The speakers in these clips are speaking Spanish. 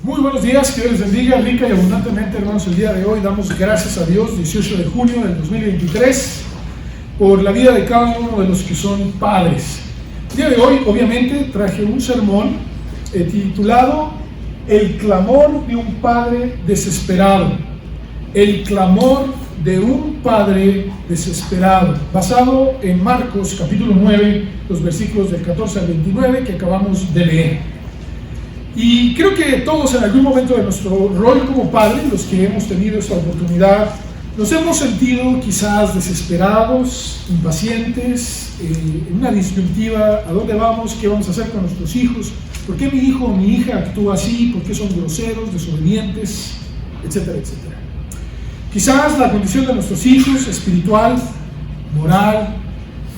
Muy buenos días, que Dios les bendiga rica y abundantemente, hermanos. El día de hoy damos gracias a Dios, 18 de junio del 2023, por la vida de cada uno de los que son padres. El día de hoy, obviamente, traje un sermón titulado El clamor de un padre desesperado. El clamor de un padre desesperado, basado en Marcos capítulo 9, los versículos del 14 al 29 que acabamos de leer. Y creo que todos en algún momento de nuestro rol como padres, los que hemos tenido esta oportunidad, nos hemos sentido quizás desesperados, impacientes, en una disyuntiva: ¿a dónde vamos? ¿Qué vamos a hacer con nuestros hijos? ¿Por qué mi hijo o mi hija actúa así? ¿Por qué son groseros, desobedientes? Etcétera, etcétera. Quizás la condición de nuestros hijos, espiritual, moral,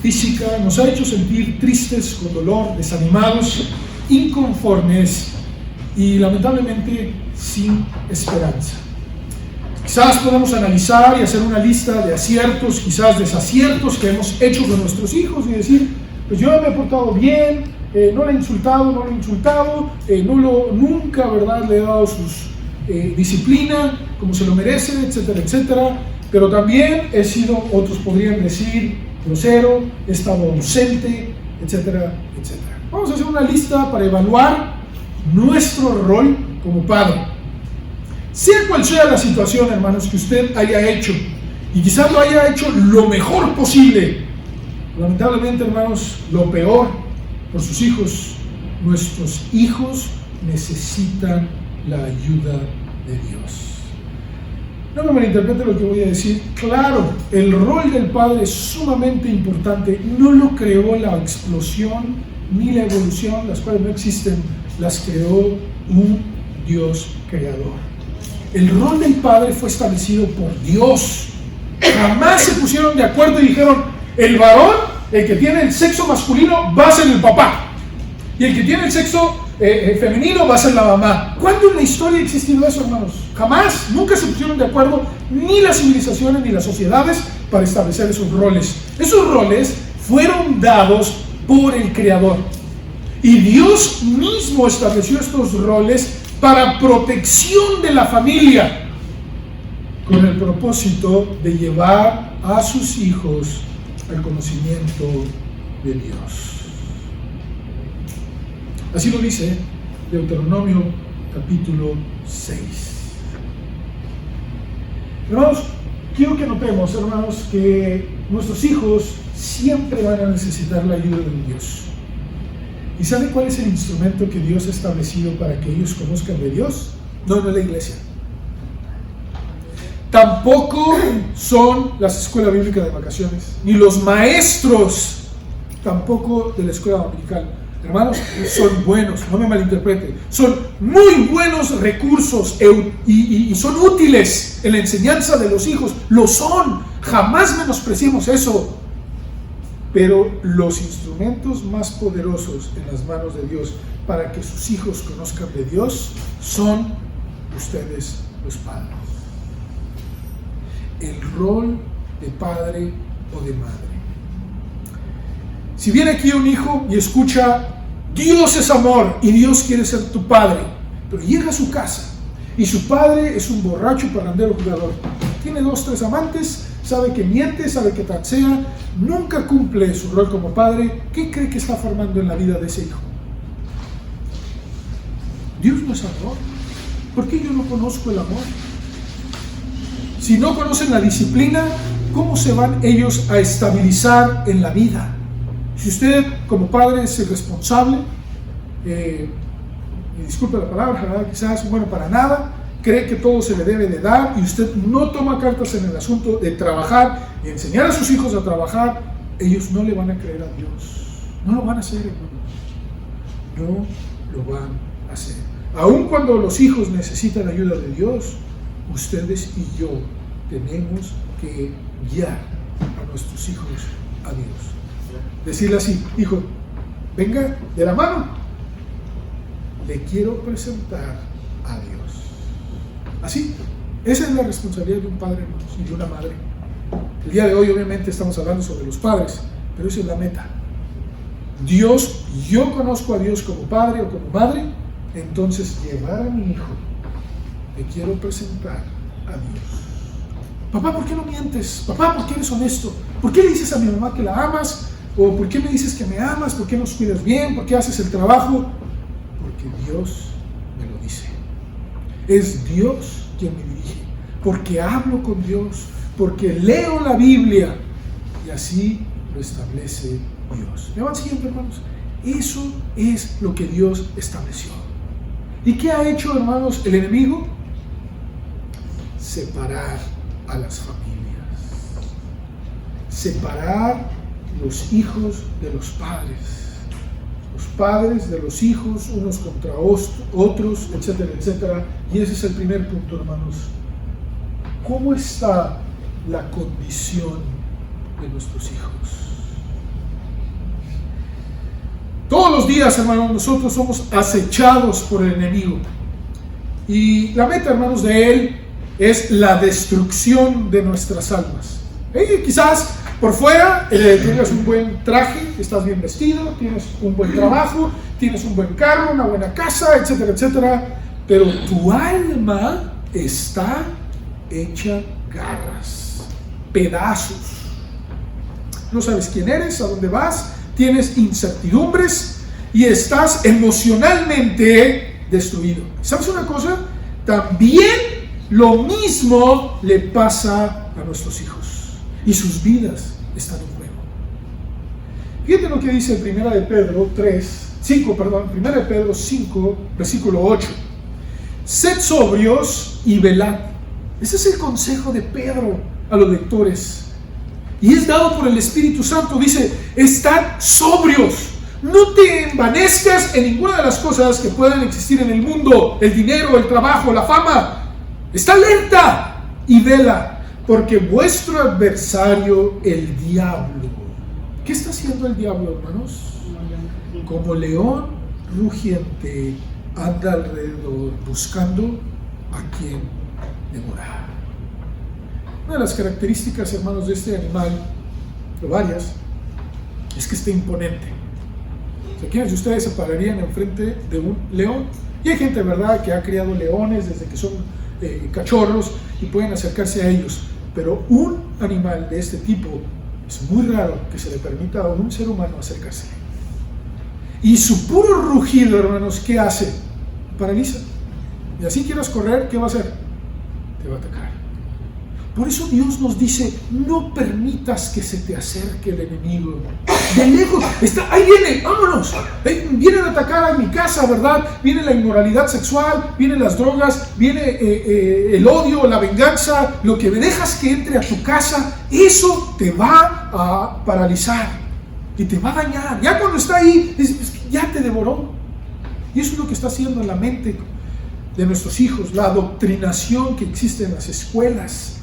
física, nos ha hecho sentir tristes, con dolor, desanimados, inconformes y lamentablemente sin esperanza. Quizás podemos analizar y hacer una lista de aciertos, quizás desaciertos que hemos hecho con nuestros hijos y decir: pues yo me he portado bien, no le he insultado, nunca, ¿verdad?, le he dado sus disciplina como se lo merece, etcétera, etcétera. Pero también he sido, otros podrían decir, grosero, he estado ausente, etcétera, etcétera. Vamos a hacer una lista para evaluar nuestro rol como padre. Sea cual sea la situación, hermanos, que usted haya hecho, y quizás lo haya hecho lo mejor posible, lamentablemente, hermanos, lo peor por sus hijos. Nuestros hijos necesitan la ayuda de Dios. No me malinterprete lo que voy a decir. Claro, el rol del padre es sumamente importante. No lo creó la explosión ni la evolución, las cuales no existen, las creó un Dios creador. El rol del padre fue establecido por Dios. Jamás se pusieron de acuerdo y dijeron: el varón, el que tiene el sexo masculino, va a ser el papá, y el que tiene el sexo femenino va a ser la mamá. ¿Cuándo en la historia ha existido eso, hermanos? Jamás, nunca se pusieron de acuerdo ni las civilizaciones ni las sociedades para establecer esos roles. Esos roles fueron dados por el Creador. Y Dios mismo estableció estos roles para protección de la familia, con el propósito de llevar a sus hijos al conocimiento de Dios. Así lo dice Deuteronomio capítulo 6. Hermanos, quiero que notemos, hermanos, que nuestros hijos siempre van a necesitar la ayuda de Dios. ¿Y sabe cuál es el instrumento que Dios ha establecido para que ellos conozcan de Dios? No es la iglesia. Tampoco son las escuelas bíblicas de vacaciones, ni los maestros tampoco de la escuela dominical. Hermanos, son buenos, no me malinterpreten, son muy buenos recursos y son útiles en la enseñanza de los hijos, lo son, jamás menospreciemos eso. Pero los instrumentos más poderosos en las manos de Dios para que sus hijos conozcan de Dios son ustedes, los padres. El rol de padre o de madre. Si viene aquí un hijo y escucha: Dios es amor y Dios quiere ser tu padre, pero llega a su casa y su padre es un borracho, parrandero, jugador, tiene 2, 3 amantes, sabe que miente, sabe que taxea, nunca cumple su rol como padre, ¿qué cree que está formando en la vida de ese hijo? Dios no es amor. ¿Por qué yo no conozco el amor? Si no conocen la disciplina, ¿cómo se van ellos a estabilizar en la vida? Si usted como padre es irresponsable, y disculpe la palabra, ¿verdad?, quizás bueno para nada, cree que todo se le debe de dar y usted no toma cartas en el asunto de trabajar y enseñar a sus hijos a trabajar, ellos no le van a creer a Dios. No lo van a hacer, hermanos. No lo van a hacer. Aun cuando los hijos necesitan ayuda de Dios, ustedes y yo tenemos que guiar a nuestros hijos a Dios. Decirle así: hijo, venga de la mano, le quiero presentar a Dios. Así, esa es la responsabilidad de un padre, hermanos, y de una madre. El día de hoy obviamente estamos hablando sobre los padres, pero esa es la meta. Dios, yo conozco a Dios como padre o como madre, entonces llevar a mi hijo, me quiero presentar a Dios. Papá, ¿por qué no mientes? Papá, ¿por qué eres honesto? ¿Por qué le dices a mi mamá que la amas? ¿O por qué me dices que me amas? ¿Por qué nos cuidas bien? ¿Por qué haces el trabajo? Porque Dios me lo dice. Es Dios quien me dirige. Porque hablo con Dios. Porque leo la Biblia. Y así lo establece Dios. ¿Me van siguiendo, hermanos? Eso es lo que Dios estableció. ¿Y qué ha hecho, hermanos, el enemigo? Separar a las familias. Separar los hijos de los padres. Los padres de los hijos, unos contra otros, etcétera, etcétera. Y ese es el primer punto, hermanos. ¿Cómo está la condición de nuestros hijos? Todos los días, hermanos, nosotros somos acechados por el enemigo. Y la meta, hermanos, de él es la destrucción de nuestras almas. Quizás por fuera tengas un buen traje, estás bien vestido, tienes un buen trabajo, tienes un buen carro, una buena casa, etcétera, etcétera. Pero tu alma está hecha garras, pedazos. No sabes quién eres, a dónde vas, tienes incertidumbres y estás emocionalmente destruido. ¿Sabes una cosa? También lo mismo le pasa a nuestros hijos y sus vidas están en juego. Fíjate lo que dice en 1 Pedro 5, versículo 8. Sed sobrios y velad. Ese es el consejo de Pedro a los lectores. Y es dado por el Espíritu Santo. Dice, estad sobrios. No te envanezcas en ninguna de las cosas que puedan existir en el mundo. El dinero, el trabajo, la fama. Está alerta y vela. Porque vuestro adversario, el diablo. ¿Qué está haciendo el diablo, hermanos? Como león rugiente anda alrededor buscando a quien devorar. Una de las características, hermanos, de este animal, o varias, es que está imponente. O sea, ¿quiénes de ustedes se pararían enfrente de un león? Y hay gente, ¿verdad?, que ha criado leones desde que son cachorros y pueden acercarse a ellos. Pero un animal de este tipo es muy raro que se le permita a un ser humano acercarse. Y su puro rugido, hermanos, ¿qué hace? Paraliza. Y así quieras correr, ¿qué va a hacer? Te va a atacar. Por eso Dios nos dice, no permitas que se te acerque el enemigo. De lejos, ahí viene, vámonos. Vienen a atacar a mi casa, ¿verdad? Viene la inmoralidad sexual, vienen las drogas, viene el odio, la venganza. Lo que dejas que entre a tu casa, eso te va a paralizar y te va a dañar. Ya cuando está ahí, ya te devoró. Y eso es lo que está haciendo en la mente de nuestros hijos, la adoctrinación que existe en las escuelas.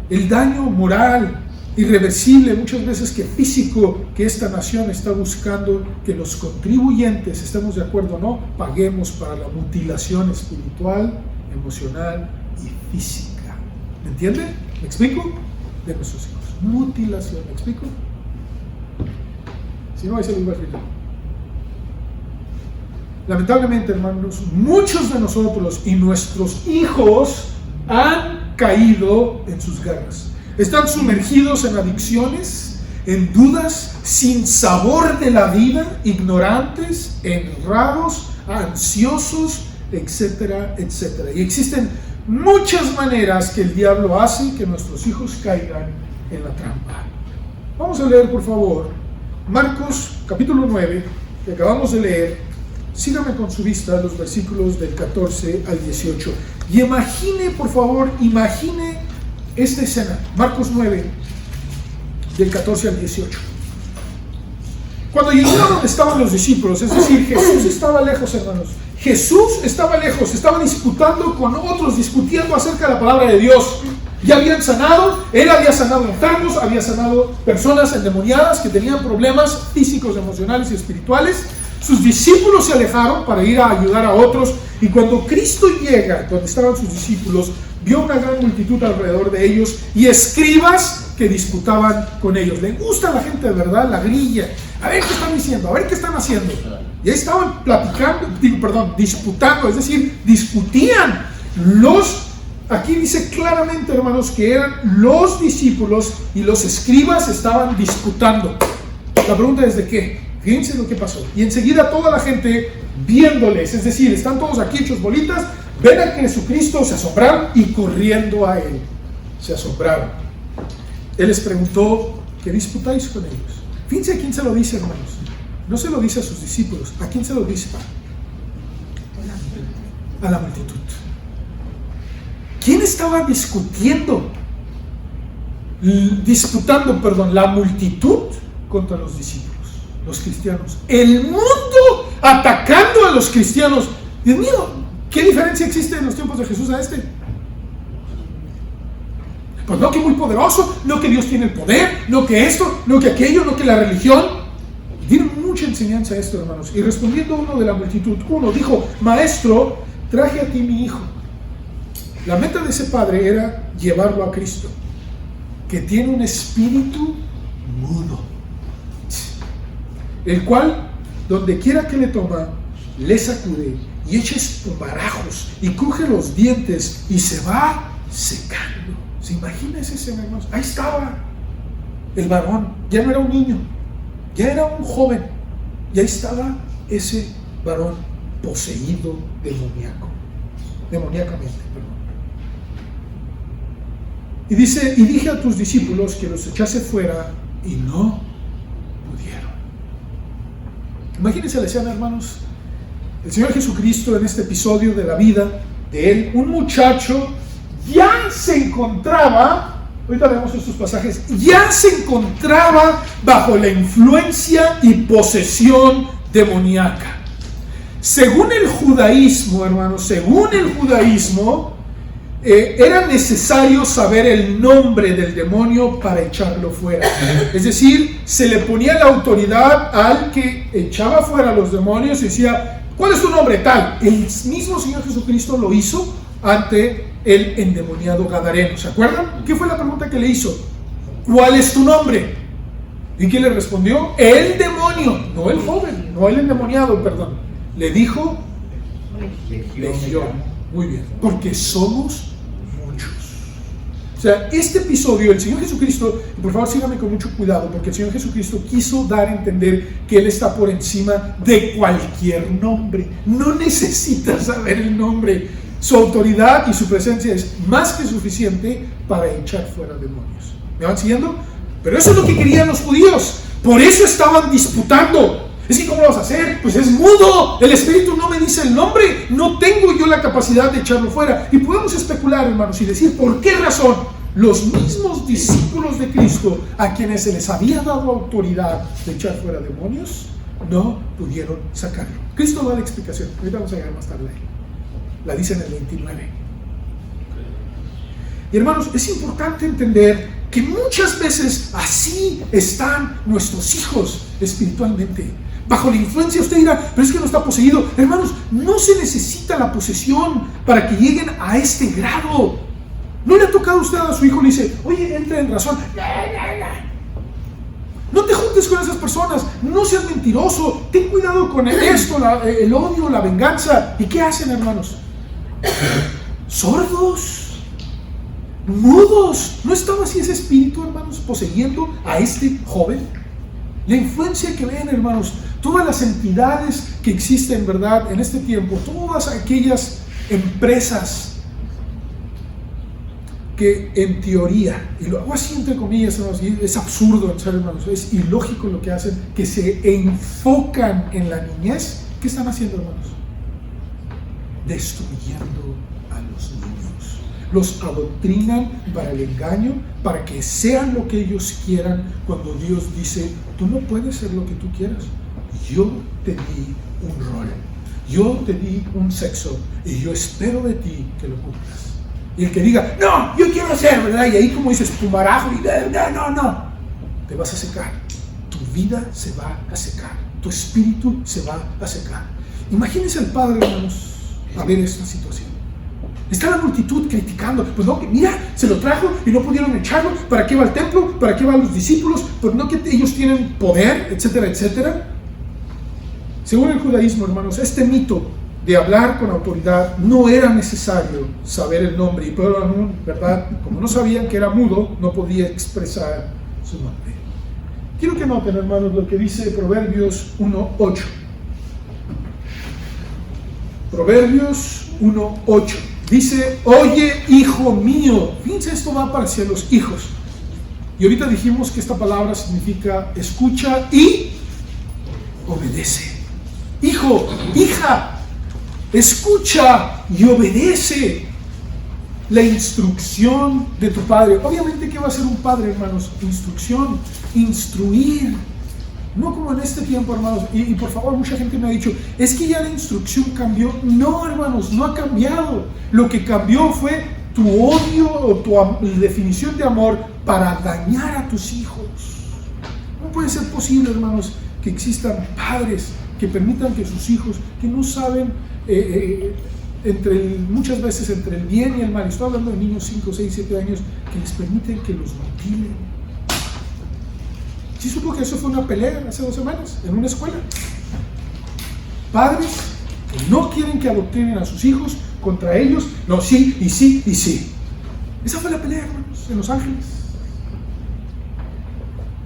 El daño moral, irreversible, muchas veces que físico, que esta nación está buscando que los contribuyentes, estemos de acuerdo o no, paguemos para la mutilación espiritual, emocional y física. ¿Me entiende? ¿Me explico? De nuestros hijos. Mutilación, ¿me explico? Si no, ahí se lo iba a explicar. Lamentablemente, hermanos, muchos de nosotros y nuestros hijos han caído en sus garras. Están sumergidos en adicciones, en dudas, sin sabor de la vida, ignorantes, honrados, ansiosos, etcétera, etcétera. Y existen muchas maneras que el diablo hace que nuestros hijos caigan en la trampa. Vamos a leer, por favor, Marcos capítulo 9, que acabamos de leer. Sígame con su vista los versículos del 14 al 18. Y imagine, por favor, imagine esta escena. Marcos 9, del 14 al 18. Cuando llegaron donde estaban los discípulos, es decir, Jesús estaba lejos, hermanos. Jesús estaba lejos, estaba disputando con otros, discutiendo acerca de la palabra de Dios. Ya habían sanado, él había sanado enfermos, había sanado personas endemoniadas que tenían problemas físicos, emocionales y espirituales. Sus discípulos se alejaron para ir a ayudar a otros, y cuando Cristo llega, donde estaban sus discípulos, vio una gran multitud alrededor de ellos y escribas que disputaban con ellos. Le gusta a la gente de verdad la grilla. A ver qué están diciendo, a ver qué están haciendo. Y ahí estaban disputando, es decir, discutían. Aquí dice claramente, hermanos, que eran los discípulos y los escribas estaban disputando. La pregunta es ¿de qué? Fíjense lo que pasó. Y enseguida toda la gente viéndoles, es decir, están todos aquí hechos bolitas, ven a Jesucristo, se asombraron y corriendo a él. Se asombraron. Él les preguntó, ¿qué disputáis con ellos? Fíjense a quién se lo dice, hermanos. No se lo dice a sus discípulos. ¿A quién se lo dice? A la multitud. ¿Quién estaba disputando, la multitud contra los discípulos, los cristianos? El mundo atacando a los cristianos. Dios mío, ¿qué diferencia existe en los tiempos de Jesús a este? Pues no que muy poderoso, no que Dios tiene el poder, no que esto, no que aquello, no que la religión. Tiene mucha enseñanza esto, hermanos. Y respondiendo uno de la multitud, uno dijo, maestro, traje a ti mi hijo. La meta de ese padre era llevarlo a Cristo, que tiene un espíritu mudo, el cual, donde quiera que le toma, le sacude y echa espumarajos y cruje los dientes y se va secando. ¿Se imagina ese escena, hermanos? Ahí estaba el varón, ya no era un niño, ya era un joven, y ahí estaba ese varón poseído demoníacamente. Y dice, y dije a tus discípulos que los echase fuera y no pudieron. Imagínense la escena, hermanos. El Señor Jesucristo en este episodio de la vida de él, un muchacho ya se encontraba, ahorita vemos estos pasajes, ya se encontraba bajo la influencia y posesión demoníaca. Según el judaísmo, hermanos, era necesario saber el nombre del demonio para echarlo fuera. Es decir, se le ponía la autoridad al que echaba fuera a los demonios y decía, ¿cuál es tu nombre? Tal. El mismo Señor Jesucristo lo hizo ante el endemoniado gadareno. ¿Se acuerdan? ¿Qué fue la pregunta que le hizo? ¿Cuál es tu nombre? ¿Y quién le respondió? El demonio, no el joven, no el endemoniado, perdón. Le dijo, Legión. Muy bien, porque somos muchos. O sea, este episodio, el Señor Jesucristo, y por favor síganme con mucho cuidado, porque el Señor Jesucristo quiso dar a entender que Él está por encima de cualquier nombre. No necesita saber el nombre. Su autoridad y su presencia es más que suficiente para echar fuera demonios. ¿Me van siguiendo? Pero eso es lo que querían los judíos. Por eso estaban disputando. Es que ¿cómo lo vas a hacer? Pues es mudo. El Espíritu no me dice el nombre. No tengo yo la capacidad de echarlo fuera. Y podemos especular, hermanos, y decir por qué razón los mismos discípulos de Cristo, a quienes se les había dado autoridad de echar fuera demonios, no pudieron sacarlo. Cristo da la explicación. Ahorita vamos a llegar más tarde. La dice en el 29. Y hermanos, es importante entender que muchas veces así están nuestros hijos espiritualmente. Bajo la influencia, usted dirá, pero es que no está poseído. Hermanos, no se necesita la posesión para que lleguen a este grado. ¿No le ha tocado a usted a su hijo y le dice, oye, entra en razón? No te juntes con esas personas, no seas mentiroso, ten cuidado con esto, el odio, la venganza. ¿Y qué hacen, hermanos? Sordos, mudos. ¿No estaba así ese espíritu, hermanos, poseyendo a este joven? La influencia que ven, hermanos, todas las entidades que existen, ¿verdad?, en este tiempo, todas aquellas empresas que en teoría, y lo hago así entre comillas, hermanos, y es absurdo, hermanos, es ilógico lo que hacen, que se enfocan en la niñez. ¿Qué están haciendo, hermanos? Destruyendo a los niños. Los adoctrinan para el engaño, para que sean lo que ellos quieran, cuando Dios dice, tú no puedes ser lo que tú quieras. Yo te di un rol, yo te di un sexo, y yo espero de ti que lo cumplas. Y el que diga, no, yo quiero hacer, ¿verdad? Y ahí como dices, espumarajo, y no, te vas a secar. Tu vida se va a secar, tu espíritu se va a secar. Imagínense al padre, hermanos, a ver esta situación. Está la multitud criticando, pues no, que mira, se lo trajo y no pudieron echarlo. ¿Para qué va al templo? ¿Para qué van los discípulos? Pues no, que ellos tienen poder, etcétera, etcétera. Según el judaísmo, hermanos, este mito de hablar con autoridad no era necesario saber el nombre, y peor aún, ¿verdad? Como no sabían que era mudo, no podía expresar su nombre. Quiero que noten, hermanos, lo que dice Proverbios 1:8. Proverbios 1:8. Dice: oye, hijo mío. Fíjense, esto va para hacia los hijos. Y ahorita dijimos que esta palabra significa escucha y obedece. Hijo, hija, escucha y obedece la instrucción de tu padre. Obviamente, ¿qué va a hacer un padre, hermanos? Instrucción, instruir. No como en este tiempo, hermanos. Y por favor, mucha gente me ha dicho, es que ya la instrucción cambió. No, hermanos, no ha cambiado. Lo que cambió fue tu odio o tu definición de amor para dañar a tus hijos. No puede ser posible, hermanos, que existan padres que permitan que sus hijos, que no saben muchas veces entre el bien y el mal, estoy hablando de niños 5, 6, 7 años, que les permiten que los mutilen. ¿Sí supo que eso fue una pelea hace 2 semanas en una escuela? Padres que no quieren que adoctrinen a sus hijos contra ellos, no, sí y sí y sí. Esa fue la pelea, hermanos, en Los Ángeles.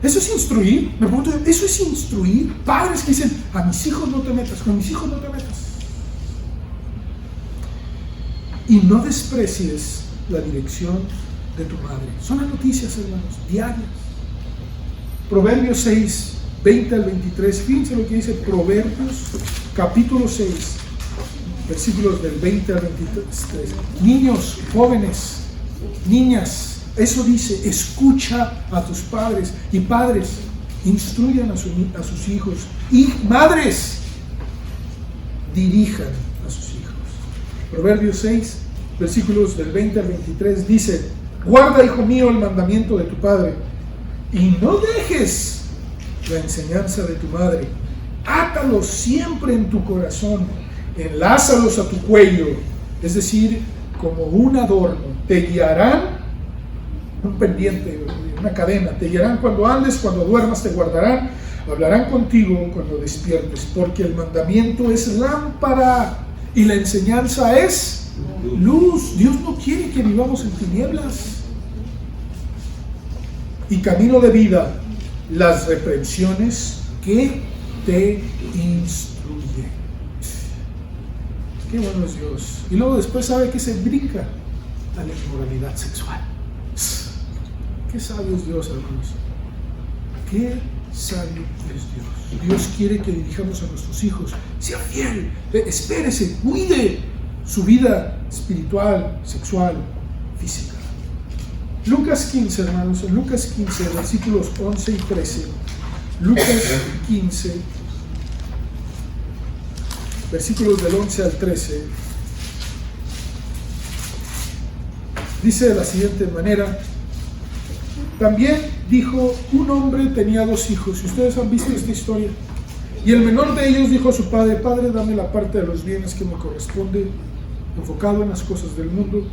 ¿Eso es instruir? Me pregunto, ¿eso es instruir? Padres que dicen, a mis hijos no te metas, con mis hijos no te metas. Y no desprecies la dirección de tu madre. Son las noticias, hermanos, diarias. Proverbios 6, 20 al 23. Fíjense lo que dice Proverbios, capítulo 6, versículos del 20 al 23. Niños, jóvenes, niñas, eso dice, escucha a tus padres, y padres, instruyan a sus hijos, y madres, dirijan a sus hijos. Proverbios 6, versículos del 20 al 23 dice: guarda, hijo mío, el mandamiento de tu padre, y no dejes la enseñanza de tu madre. Átalos siempre en tu corazón, enlázalos a tu cuello, es decir, como un adorno. Te guiarán, un pendiente, una cadena, te guiarán cuando andes, cuando duermas te guardarán, hablarán contigo cuando despiertes, porque el mandamiento es lámpara y la enseñanza es luz. Dios no quiere que vivamos en tinieblas. Y camino de vida, las reprensiones que te instruyen. Qué bueno es Dios. Y luego después sabe que se brinca a la inmoralidad sexual. Qué sabio es Dios, hermanos. Qué sabio es Dios. Dios quiere que dirijamos a nuestros hijos. Sea fiel, espérese, cuide su vida espiritual, sexual, física. Lucas 15, hermanos, en Lucas 15, versículos 11 y 13. Lucas 15, versículos del 11 al 13. Dice de la siguiente manera: también dijo, un hombre tenía 2 hijos, y ustedes han visto esta historia. Y el menor de ellos dijo a su padre: padre, dame la parte de los bienes que me corresponde, enfocado en las cosas del mundo.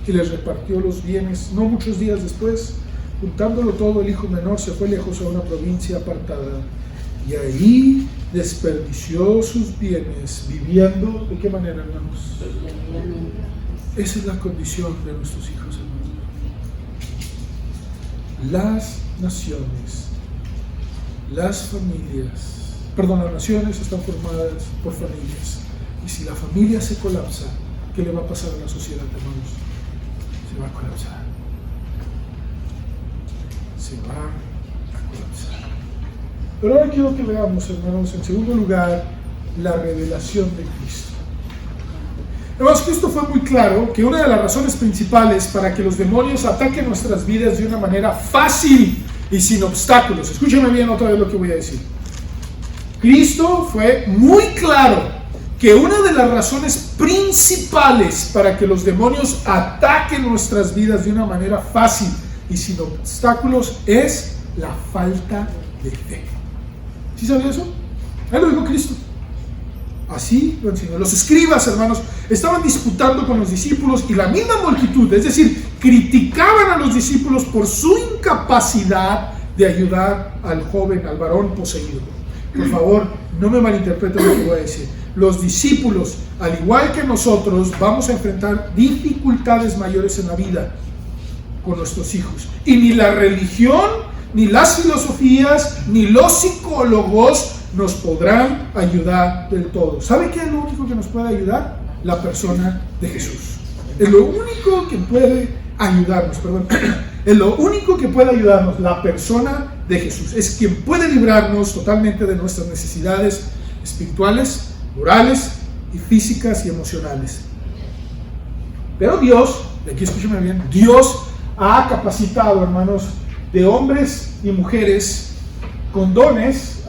Y les repartió los bienes. No muchos días después, juntándolo todo, el hijo menor se fue lejos a una provincia apartada, y ahí desperdició sus bienes, viviendo, ¿de qué manera, hermanos? Esa es la condición de nuestros hijos, hermanos. Las naciones están formadas por familias, y si la familia se colapsa, ¿qué le va a pasar a la sociedad, hermanos? Se va a colapsar. Pero ahora quiero que veamos, hermanos, en segundo lugar, la revelación de Cristo. Hermanos, Cristo fue muy claro que una de las razones principales para que los demonios ataquen nuestras vidas de una manera fácil y sin obstáculos. Escúchame bien otra vez lo que voy a decir. Cristo fue muy claro que una de las razones principales para que los demonios ataquen nuestras vidas de una manera fácil y sin obstáculos es la falta de fe. ¿Sí sabía eso? Ahí lo dijo Cristo. Así lo enseñó. Los escribas, hermanos, estaban disputando con los discípulos, y la misma multitud, es decir, criticaban a los discípulos por su incapacidad de ayudar al joven, al varón poseído. Por favor, no me malinterpreten lo que voy a decir. Los discípulos, al igual que nosotros, vamos a enfrentar dificultades mayores en la vida con nuestros hijos. Y ni la religión, ni las filosofías, ni los psicólogos nos podrán ayudar del todo. ¿Sabe qué es lo único que nos puede ayudar? La persona de Jesús. Es lo único que puede ayudarnos, es lo único que puede ayudarnos, la persona de Jesús. Es quien puede librarnos totalmente de nuestras necesidades espirituales, morales y físicas y emocionales. Pero Dios, de aquí escúchame bien, Dios ha capacitado, hermanos, de hombres y mujeres con dones,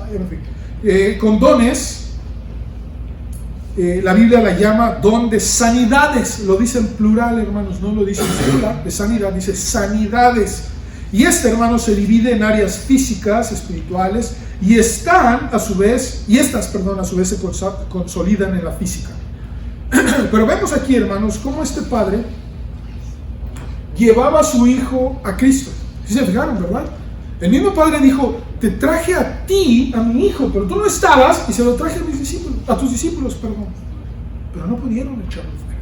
la Biblia la llama don de sanidades, lo dice en plural, hermanos, no lo dice en singular, de sanidad, dice sanidades. Y hermanos, se divide en áreas físicas, espirituales, y estas a su vez se consolidan en la física. Pero vemos aquí, hermanos, cómo este padre llevaba a su hijo a Cristo. ¿Sí se fijaron, verdad? El mismo padre dijo: te traje a ti, a mi hijo, pero tú no estabas, y se lo traje a tus discípulos, pero no pudieron echarlo fuera.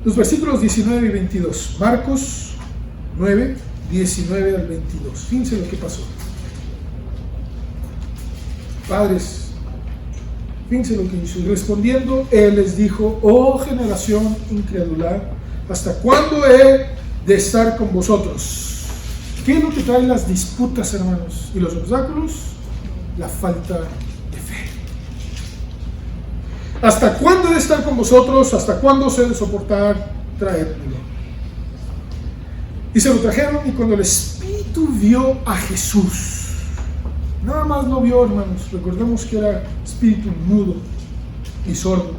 Los versículos 19 y 22, Marcos 9, 19 al 22. Fíjense lo que pasó. Padres, fíjense lo que hizo. Y respondiendo, él les dijo: oh generación incrédula, ¿hasta cuándo he de estar con vosotros? ¿Qué es lo que trae las disputas, hermanos? Y los obstáculos, la falta de fe. ¿Hasta cuándo he de estar con vosotros? ¿Hasta cuándo os he de soportar? Traédmelo. Y se lo trajeron, y cuando el Espíritu vio a Jesús, nada más lo vio, hermanos, recordemos que era espíritu mudo y sordo,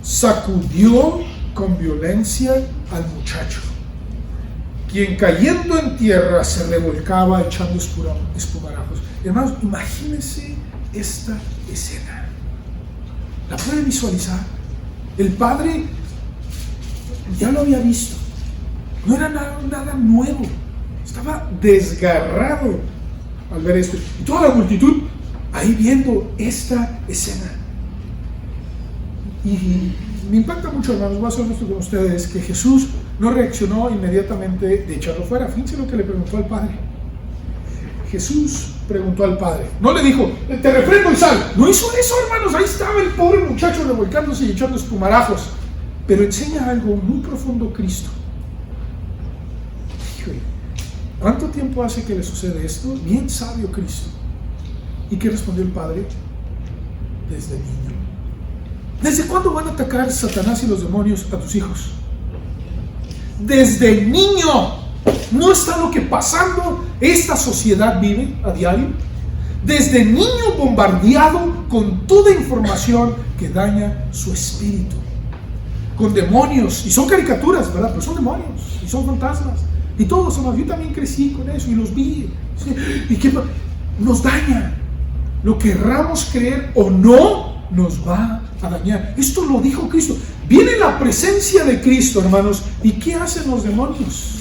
sacudió con violencia al muchacho, quien cayendo en tierra se revolcaba echando espumarajos. Hermanos, imagínense esta escena. ¿La puede visualizar? El padre ya lo había visto. No era nada nuevo. Estaba desgarrado al ver esto. Y toda la multitud ahí viendo esta escena. Y me impacta mucho, hermanos, voy a ser honesto con ustedes, que Jesús no reaccionó inmediatamente de echarlo fuera. Fíjense lo que le preguntó al Padre. Jesús preguntó al Padre. No le dijo: te refrendo y sal. No hizo eso, hermanos. Ahí estaba el pobre muchacho revolcándose y echando espumarajos. Pero enseña algo muy profundo Cristo. ¿Cuánto tiempo hace que le sucede esto? Bien sabio Cristo. ¿Y qué respondió el Padre? Desde niño. ¿Desde cuándo van a atacar Satanás y los demonios a tus hijos? Desde niño. ¿No está lo que pasando esta sociedad vive a diario? Desde niño bombardeado con toda información que daña su espíritu, con demonios, y son caricaturas, ¿verdad? Pero son demonios, y son fantasmas, y todos somos. Yo también crecí con eso y los vi, ¿sí? Y que nos daña. Lo querramos creer o no, nos va a dañar. Esto lo dijo Cristo. Viene la presencia de Cristo, hermanos, ¿y qué hacen los demonios?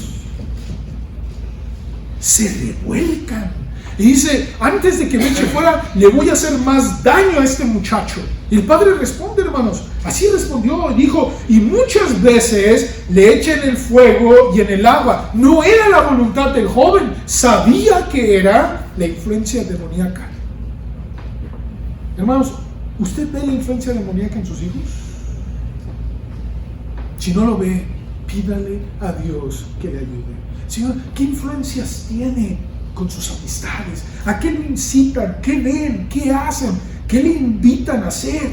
Se revuelcan y dice: antes de que me eche fuera, le voy a hacer más daño a este muchacho. Y el padre responde, hermanos, así respondió, dijo: y muchas veces le eché en el fuego y en el agua. No era la voluntad del joven, sabía que era la influencia demoníaca. Hermanos, ¿usted ve la influencia demoníaca en sus hijos? Si no lo ve, pídale a Dios que le ayude. Señor, ¿qué influencias tiene con sus amistades? ¿A qué lo incitan? ¿Qué ven? ¿Qué hacen? ¿Qué le invitan a hacer?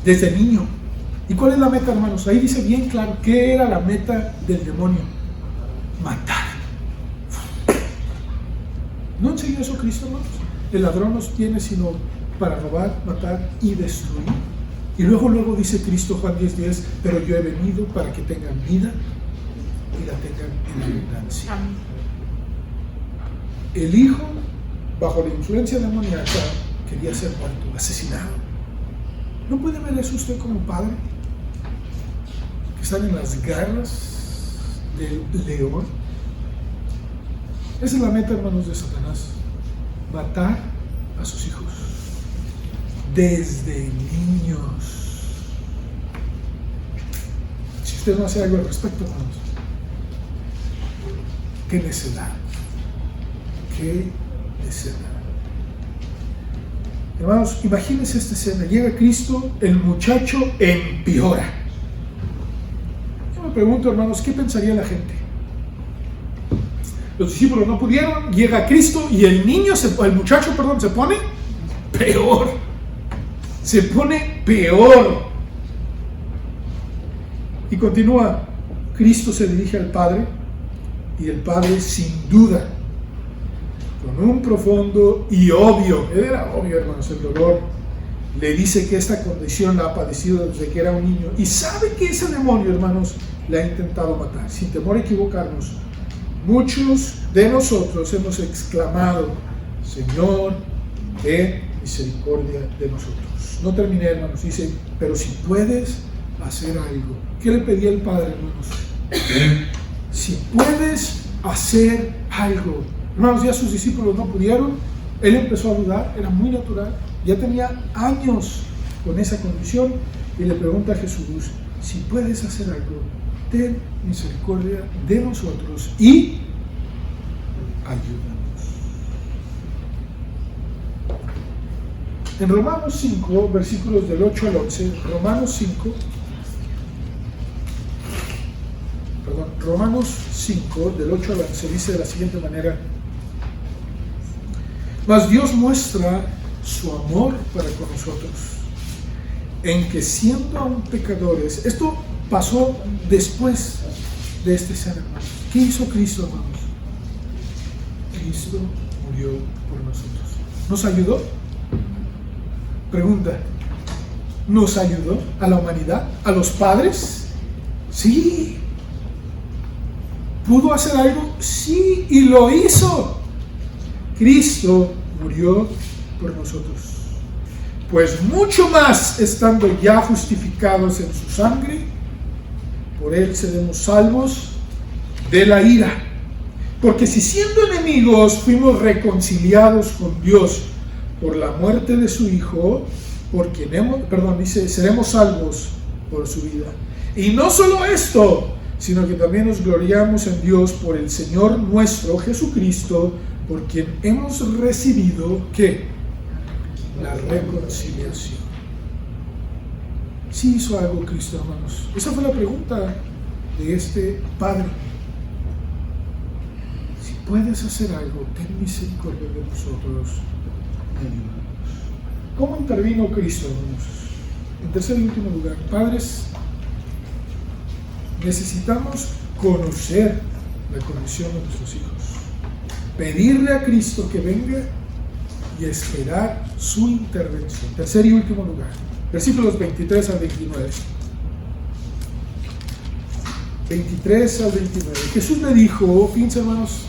Desde niño. ¿Y cuál es la meta, hermanos? Ahí dice bien claro qué era la meta del demonio: matar. ¿No enseñó eso Cristo, hermanos? El ladrón no tiene sino para robar, matar y destruir. Y luego dice Cristo, Juan 10:10, pero yo he venido para que tengan vida y la tengan en abundancia. El hijo, bajo la influencia demoníaca, quería ser muerto, asesinado. ¿No puede ver eso usted como padre? Que están en las garras del león. Esa es la meta, hermanos, de Satanás: matar a sus hijos desde niños. Si usted no hace algo al respecto, hermanos, qué necedad, qué necedad. Hermanos, imagínense esta escena: llega Cristo, el muchacho empeora. Yo me pregunto, hermanos, ¿qué pensaría la gente? Los discípulos no pudieron, llega Cristo y el muchacho se pone peor. Se pone peor. Y continúa: Cristo se dirige al Padre, y el Padre, sin duda, con un profundo y obvio, era obvio, hermanos, el dolor, le dice que esta condición la ha padecido desde que era un niño, y sabe que ese demonio, hermanos, le ha intentado matar. Sin temor a equivocarnos, muchos de nosotros hemos exclamado: Señor, ten misericordia de nosotros. No terminé, hermanos. Dice: pero si puedes hacer algo. ¿Qué le pedía el Padre, hermanos? Si puedes hacer algo. Hermanos, ya sus discípulos no pudieron. Él empezó a dudar, era muy natural. Ya tenía años con esa condición, y le pregunta a Jesús: si puedes hacer algo, ten misericordia de nosotros y ayúdanos. En Romanos 5, versículos del 8 al 11, Romanos 5, del 8 al 11, dice de la siguiente manera: mas Dios muestra su amor para con nosotros, en que siendo aún pecadores. Esto pasó después de esta escena, hermanos. ¿Qué hizo Cristo, hermanos? Cristo murió por nosotros. ¿Nos ayudó? Pregunta: ¿nos ayudó a la humanidad? ¿A los padres? Sí. ¿Pudo hacer algo? Sí, y lo hizo. Cristo murió por nosotros. Pues mucho más, estando ya justificados en su sangre, por él seremos salvos de la ira. Porque si siendo enemigos fuimos reconciliados con Dios por la muerte de su Hijo, por quien seremos salvos por su vida. Y no solo esto, sino que también nos gloriamos en Dios por el Señor nuestro Jesucristo, por quien hemos recibido, ¿qué? La reconciliación. ¿Sí hizo algo Cristo, hermanos? Esa fue la pregunta de este Padre. Si puedes hacer algo, ten misericordia de nosotros y ayúdanos. ¿Cómo intervino Cristo, hermanos? En tercer y último lugar, padres, necesitamos conocer la condición de nuestros hijos, pedirle a Cristo que venga y esperar su intervención. Tercer y último lugar, versículos 23 al 29. 23 al 29. Jesús le dijo, fíjense, hermanos,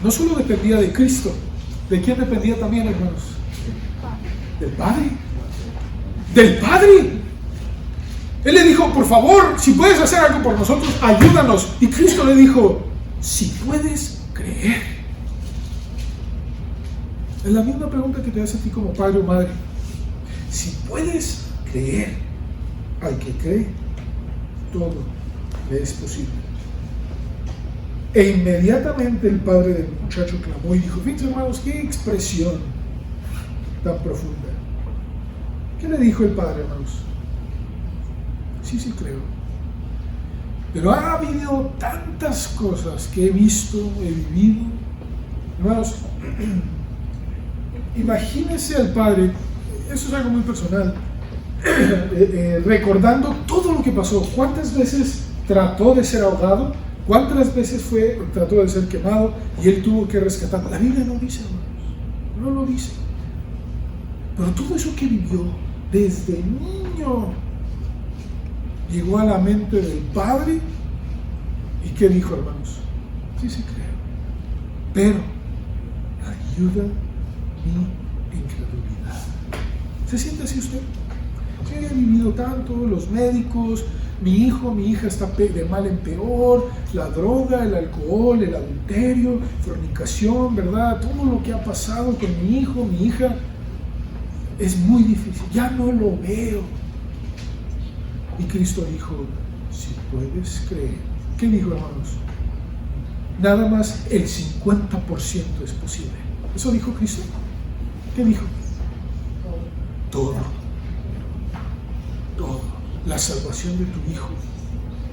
no solo dependía de Cristo. ¿De quién dependía también, hermanos? Del Padre. Del Padre. Él le dijo, por favor, si puedes hacer algo por nosotros, ayúdanos. Y Cristo le dijo, si puedes creer. Es la misma pregunta que te hace a ti como padre o madre. Si puedes creer, al que cree, todo le es posible. E inmediatamente el padre del muchacho clamó y dijo, fíjense, hermanos, qué expresión tan profunda. ¿Qué le dijo el padre, hermanos? Sí creo. Pero ha habido tantas cosas que he visto, he vivido. Hermanos, imagínense al padre, eso es algo muy personal, recordando todo lo que pasó. ¿Cuántas veces trató de ser ahogado? ¿Cuántas veces trató de ser quemado y él tuvo que rescatar? La Biblia no dice, hermanos, no lo dice. Pero todo eso que vivió desde niño llegó a la mente del Padre. ¿Y qué dijo, hermanos? Sí creo, pero ayuda mi incredulidad. ¿Se siente así usted? Sí, he vivido tanto, los médicos, mi hijo, mi hija está de mal en peor, la droga, el alcohol, el adulterio, fornicación, ¿verdad? Todo lo que ha pasado con mi hijo, mi hija, es muy difícil, ya no lo veo. Y Cristo dijo, si puedes creer. ¿Qué dijo, hermanos? Nada más el 50% es posible. ¿Eso dijo Cristo? ¿Qué dijo? Todo. La salvación de tu hijo,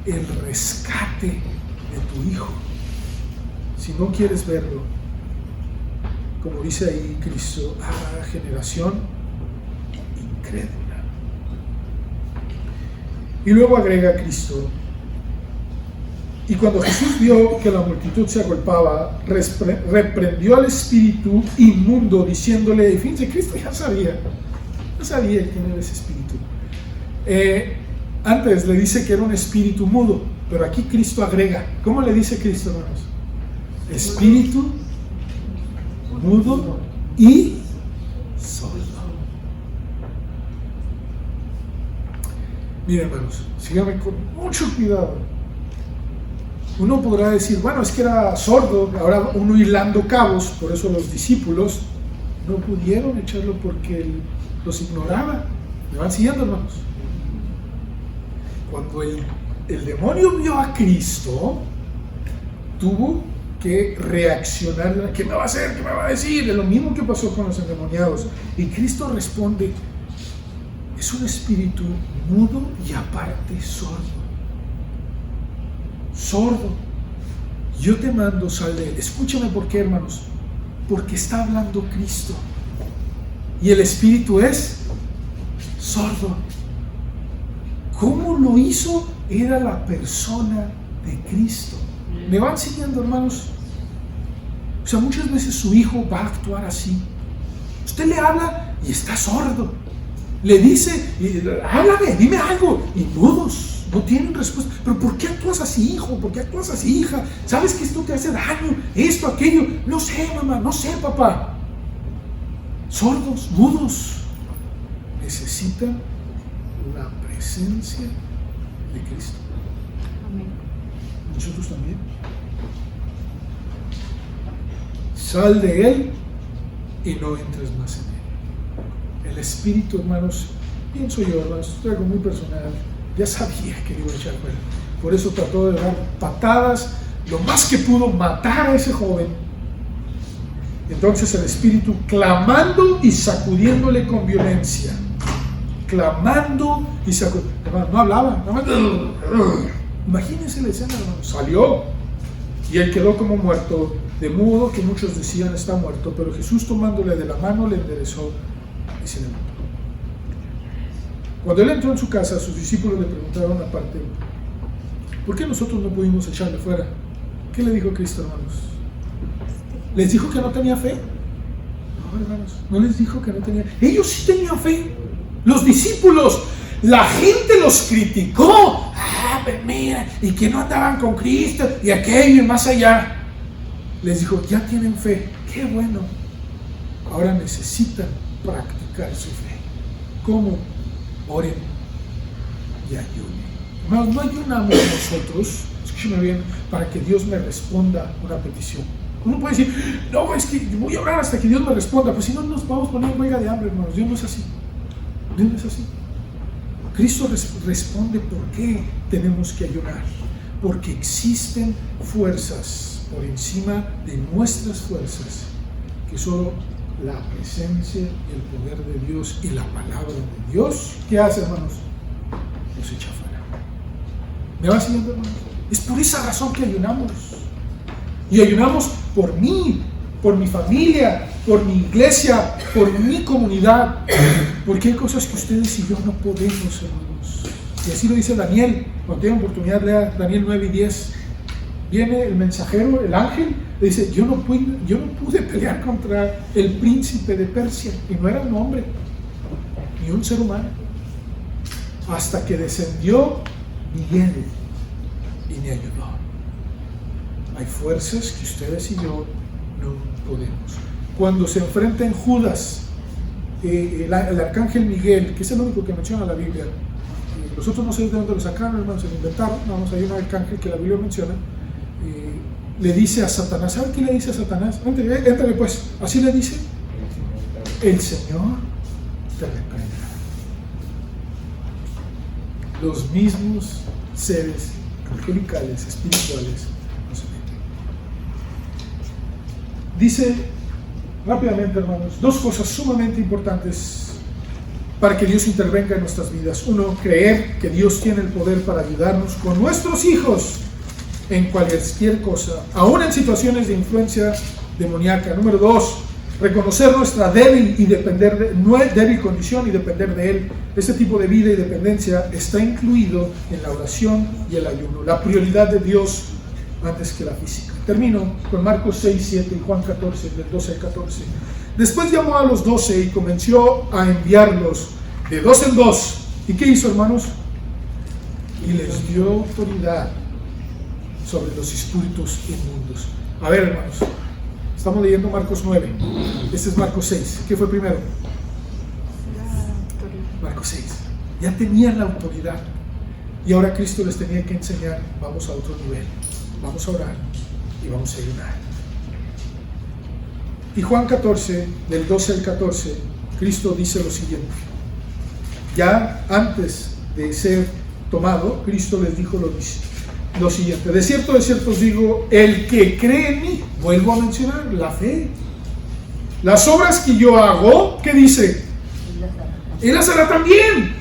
el rescate de tu hijo. Si no quieres verlo, como dice ahí Cristo, generación incrédula. Y luego agrega Cristo, y cuando Jesús vio que la multitud se agolpaba, reprendió al espíritu inmundo, diciéndole, fíjense, Cristo ya sabía quién era ese espíritu. Antes le dice que era un espíritu mudo, pero aquí Cristo agrega, ¿cómo le dice Cristo, hermanos? Espíritu mudo y sordo. Miren, hermanos, síganme con mucho cuidado. Uno podrá decir, bueno, es que era sordo, ahora uno hilando cabos, por eso los discípulos no pudieron echarlo porque él los ignoraba. ¿Me van siguiendo, hermanos? Cuando el demonio vio a Cristo, tuvo que reaccionar. ¿Qué me va a hacer? ¿Qué me va a decir? Es lo mismo que pasó con los endemoniados. Y Cristo responde, es un espíritu mudo y aparte sordo. Sordo. Yo te mando, sal de él. Escúchame por qué, hermanos. Porque está hablando Cristo. Y el espíritu es sordo. ¿Cómo lo hizo? Era la persona de Cristo. ¿Me van siguiendo, hermanos? O sea, muchas veces su hijo va a actuar así. Usted le habla y está sordo. Le dice, háblame, dime algo. Y mudos, no tienen respuesta. ¿Pero por qué actúas así, hijo? ¿Por qué actúas así, hija? ¿Sabes que esto te hace daño? Esto, aquello. No sé, mamá, no sé, papá. Sordos, mudos. Necesitan la presencia de Cristo. Amén. Nosotros también. Sal de él y no entres más en él. El espíritu, hermanos, pienso yo, hermanos, es algo muy personal. Ya sabía que le iba a echar fuera. Por eso trató de dar patadas, lo más que pudo, matar a ese joven. Entonces el espíritu, clamando y sacudiéndole con violencia. Clamando y sacudiendo. No hablaba. Imagínense la escena, hermano. Salió y él quedó como muerto, de modo que muchos decían está muerto, pero Jesús tomándole de la mano le enderezó y se levantó. Cuando él entró en su casa, sus discípulos le preguntaron aparte, ¿por qué nosotros no pudimos echarle fuera? ¿Qué le dijo Cristo, hermanos? ¿Les dijo que no tenía fe? No, hermanos, no les dijo que no tenía. Ellos sí tenían fe. Los discípulos, la gente los criticó. Pero mira, y que no andaban con Cristo, y aquello y más allá. Les dijo, ya tienen fe, qué bueno. Ahora necesitan practicar su fe. ¿Cómo? Oren y ayunen. Hermanos, no ayunamos nosotros, escúcheme bien, para que Dios me responda una petición. Uno puede decir, no, es que voy a orar hasta que Dios me responda. Pues si no, nos vamos a poner en huelga de hambre, hermanos. Dios no es así. Dios no es así. Cristo responde por qué tenemos que ayunar. Porque existen fuerzas por encima de nuestras fuerzas, que solo la presencia, el poder de Dios y la palabra de Dios, ¿qué hace, hermanos? Nos echa fuera. ¿Me va siguiendo, hermanos? Es por esa razón que ayunamos. Y ayunamos por mí, por mi familia, por mi iglesia, por mi comunidad. Porque hay cosas que ustedes y yo no podemos, hermanos. Y así lo dice Daniel. Cuando tengan oportunidad, lea Daniel 9 y 10. Viene el mensajero, el ángel, le dice, yo no pude pelear contra el príncipe de Persia. Y no era un hombre, ni un ser humano. Hasta que descendió Miguel y me ayudó. Hay fuerzas que ustedes y yo no podemos. Cuando se enfrentan Judas, el arcángel Miguel, que es el único que menciona la Biblia, Nosotros no sé de dónde lo sacaron, hermanos, se lo inventaron. Vamos, hay un arcángel que la Biblia menciona. Le dice a Satanás, ¿sabe qué le dice a Satanás? Éntrale pues, así le dice: el Señor te reprenda. Los mismos seres angelicales, espirituales, no se meten. Dice rápidamente, hermanos, dos cosas sumamente importantes para que Dios intervenga en nuestras vidas. Uno, creer que Dios tiene el poder para ayudarnos con nuestros hijos en cualquier cosa, aún en situaciones de influencia demoníaca. Número dos, reconocer nuestra débil condición y depender de Él. Este tipo de vida y dependencia está incluido en la oración y el ayuno, la prioridad de Dios antes que la física. Termino con Marcos 6, 7 y Juan 14, del 12 al 14. Después llamó a los 12 y comenzó a enviarlos de dos en dos. ¿Y qué hizo, hermanos? Y les dio autoridad sobre los espíritus inmundos. A ver, hermanos, estamos leyendo Marcos 9. Este es Marcos 6. ¿Qué fue primero? Marcos 6. Ya tenían la autoridad. Y ahora Cristo les tenía que enseñar: vamos a otro nivel. Vamos a orar y vamos a ayunar. Y Juan 14, del 12 al 14, Cristo dice lo siguiente. Ya antes de ser tomado, Cristo les dijo lo siguiente: de cierto os digo, el que cree en mí, vuelvo a mencionar la fe, las obras que yo hago, ¿qué dice? Él las hará también,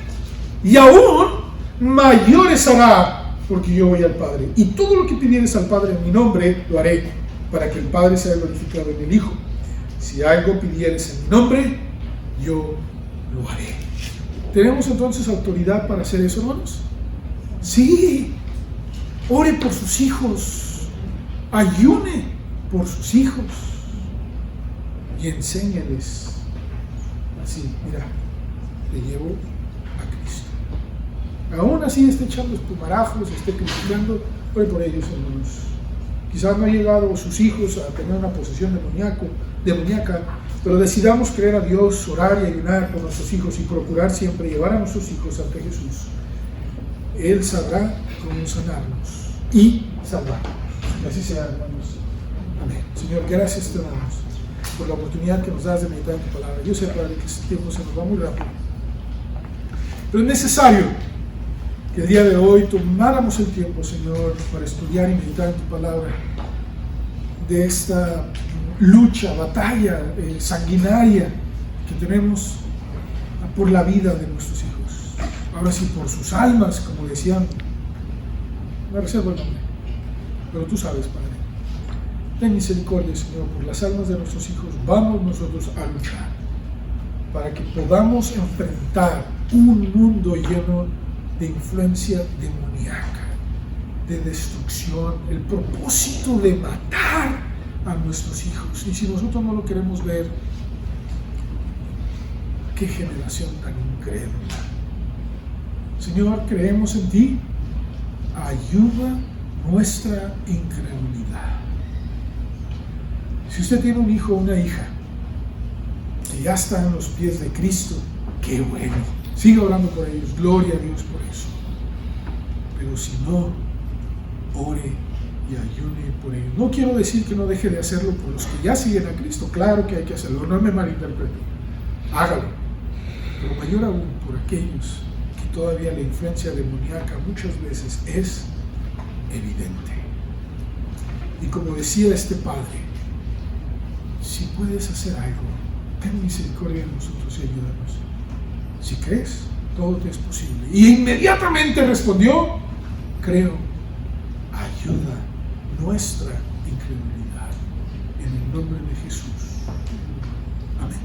y aún mayores hará, porque yo voy al Padre. Y todo lo que pidieres al Padre en mi nombre, lo haré, para que el Padre sea glorificado en el Hijo. Si algo pidieres en mi nombre, yo lo haré. ¿Tenemos entonces autoridad para hacer eso, hermanos? Sí. Ore por sus hijos, ayune por sus hijos y enséñales. Así, mira, te llevo a Cristo. Aún así esté echando espumarajos, esté criticando, ore por ellos, hermanos. Quizás no han llegado sus hijos a tener una posesión demoníaca, pero decidamos creer a Dios, orar y ayunar por nuestros hijos y procurar siempre llevar a nuestros hijos ante Jesús. Él sabrá cómo sanarnos y salvarnos. Así sea, hermanos. Amén. Señor, gracias te damos por la oportunidad que nos das de meditar en tu palabra. Yo sé, Padre, que este tiempo se nos va muy rápido, pero es necesario que el día de hoy tomáramos el tiempo, Señor, para estudiar y meditar en tu palabra, de esta lucha, batalla sanguinaria que tenemos por la vida de nuestros hijos. Ahora sí, por sus almas, como decían, me reservo el nombre, pero tú sabes, Padre. Ten misericordia, Señor, por las almas de nuestros hijos. Vamos nosotros a luchar para que podamos enfrentar un mundo lleno de influencia demoníaca, de destrucción, el propósito de matar a nuestros hijos. Y si nosotros no lo queremos ver, qué generación tan incrédula. Señor, creemos en ti, ayuda nuestra incredulidad. Si usted tiene un hijo o una hija que ya está en los pies de Cristo, qué bueno, siga orando por ellos, gloria a Dios por eso. Pero si no, ore y ayune por ellos. No quiero decir que no deje de hacerlo por los que ya siguen a Cristo, claro que hay que hacerlo, no me malinterprete, hágalo, pero mayor aún por aquellos que todavía la influencia demoníaca muchas veces es evidente. Y como decía este padre, si puedes hacer algo, ten misericordia de nosotros y ayúdanos. Si crees, todo te es posible. Y inmediatamente respondió: creo, ayuda nuestra incredulidad. En el nombre de Jesús. Amén.